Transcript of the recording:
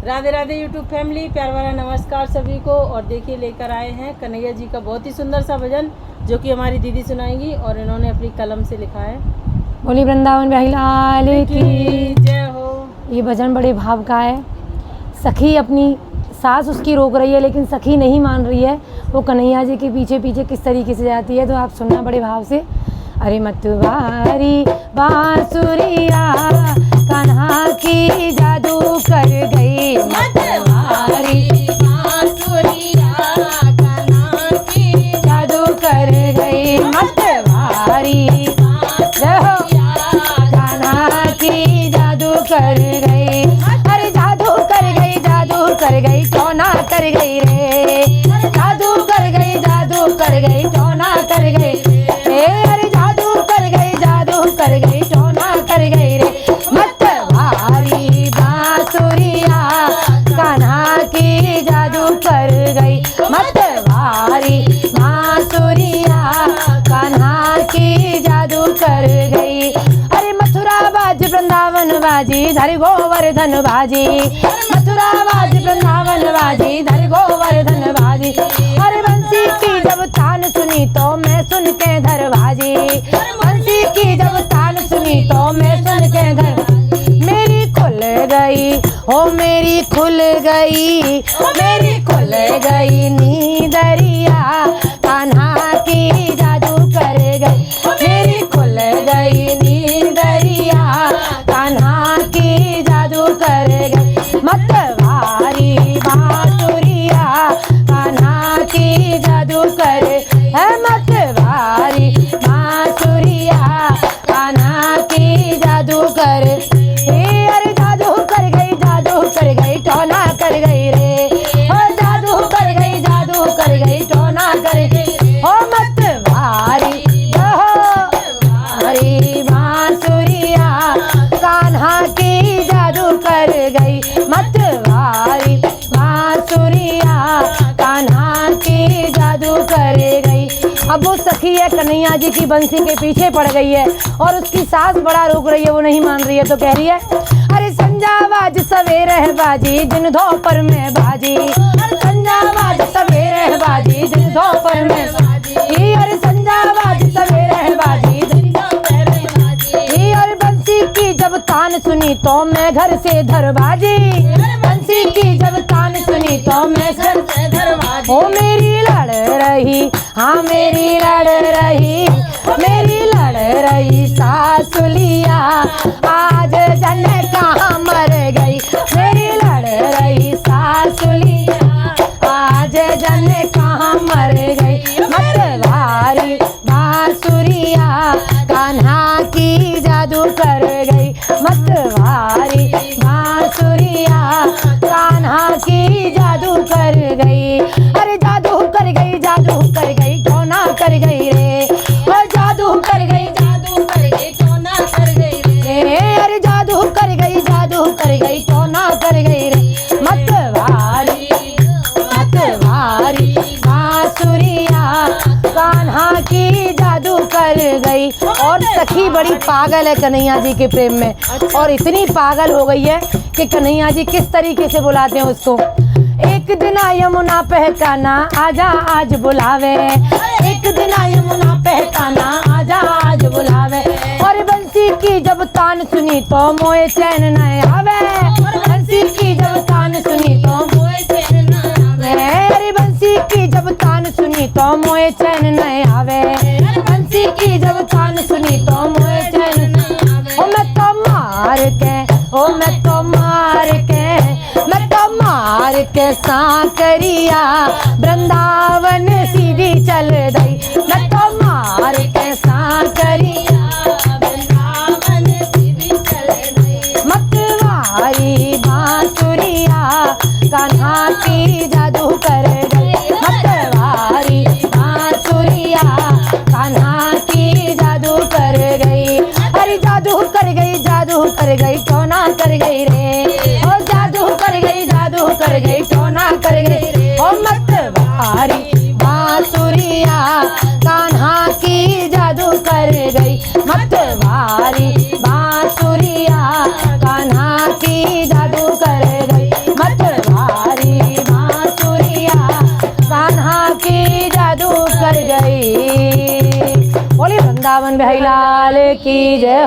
Radhe Radhe YouTube family, प्यार वाला नमस्कार सभी को। और देखिए लेकर आए हैं कन्हैया जी का बहुत ही सुंदर सा भजन जो कि हमारी दीदी सुनाएंगी और इन्होंने अपनी कलम से लिखा है। बोली वृंदावन बिहारी लाल की जय हो। ये भजन बड़े भाव का है। सखी अपनी सास उसकी रोक रही है लेकिन सखी नहीं मान रही है। वो कन्हैया जी के पीछे पीछे किस तरीके से जाती है तो आप सुनना बड़े भाव से। अरे मतवारी बांसुरिया कान्हा की जादू कर गई, मतवारी बांसुरिया कान्हा की जादू कर गई, मतवारी कान्हा की जादू कर गई। अरे जादू कर गई, जादू कर गई, टोना कर गई रे, जादू कर गई, जादू कर गई, टोना कर गई। अरे जादू कर गई, जादू कर गई, टोना कर गई रे, मतवारी बांसुरिया कान्हा की जादू कर गई, मतवारी बांसुरिया कान्हा की जादू कर गई। अरे मथुरा बाज वृंदावन बाजी धर गोवर्धन बाजी, मथुरा बाज वृंदावन बाजी धर गोवर्धन बाजी। अरे बंसी की जब तान सुनी तो मैं सुन के धर बाजी, बंसी की जब तान सुनी तो मैं सुन के धर। मेरी खुल गई हो मेरी खुल गई, मेरी खुल गई नींदरिया कान्हा की जादू कर गई, मेरी खुल गई नींदरिया कान्हा की जादू कर गई, मतवारी बांसुरिया कान्हा की जादू कर है, मतवारी बांसुरिया कान्हा की जादू कर। अरे जादू कर गई, जादू कर गई, टोना कर गई रे, ओ जादू कर गई, जादू कर गई, टोना कर गई। ओ मतवारी हरी बांसुरिया कान्हा की जादू कर गई, मतवारी बांसुरिया कान्हा की जादू कर गई। अब वो सखी है कन्हैया जी की बंसी के पीछे पड़ गई है और उसकी सास बड़ा रोक रही है, वो नहीं मान रही है तो कह रही है अरे संजावाज सवेरे है बाजी दिन दोपहर में बाजी, संजावाज सवेरे है बाजी दिन दोपहर में बाजी। अरे संजावाज सवेरे है बाजी दिन दोपहर में बाजी। अरे बंसी की जब तान सुनी तो मैं घर से धरबाजी, बंसी की जब तान सुनी तो मैं घर से धरबाजी। ओ मेरी लड़ रही, हाँ मेरी लड़ रही, मेरी लड़ रही सासुलिया आज जन कहाँ मर गई, मेरी लड़ रही सासुलिया आज जन कहाँ मर गई, मतवारी बांसुरिया कान्हा की जादू कर गई, मतवारी बांसुरिया कान्हा की जादू कर गई। अरे जादू कर गई, जादू कर गई, टोना कर गई रे, ओ जादू कर गई, जादू कर गई, टोना कर गई रे। अरे जादू कर गई, जादू कर गई, टोना कर गई रे, मतवारी मतवारी बांसुरिया कान्हा की जादू कर गई। और सखी बड़ी पागल है कन्हैया जी के प्रेम में और इतनी पागल हो गई है कि कन्हैया जी किस तरीके से बुलाते हैं उसको। एक दिन यमुना पहचाना आजा आज बुलावे, एक दिन यमुना पहचाना आजा आज बुलावे। और बंसी की जब तान सुनी तो मोए चैन न आवे, बंसी की जब तान सुनी तो मोए चैन न आवे। अरे बंसी की जब तान सुनी तो मोए चैन न आवे, बंसी की जब तान सुनी तो मोए चैन न आवे। ओ मैं तो मार के, ओ मैं तो मार के, मैं तो मार के सांकरिया वृंदावन सीधी चल गई, मैं तो मार के सांकरिया वृंदावन सीधी चल गई, मतवारी बांसुरिया कान्हा की जादू कर गई, मतवारी बांसुरिया कान्हा की जादू कर गई। अरे जादू कर गई, जादू कर गई, टोना कर गई रे, ओ जादू कर गई, जादू कर गई, टोना कर गई रे, ओ मतवारी बांसुरिया कान्हा की जादू कर गई, मतवारी बांसुरिया कान्हा की जादू कर गई, मत की जादू कर गई। बोलिए वृंदावन बिहारी लाल की जय।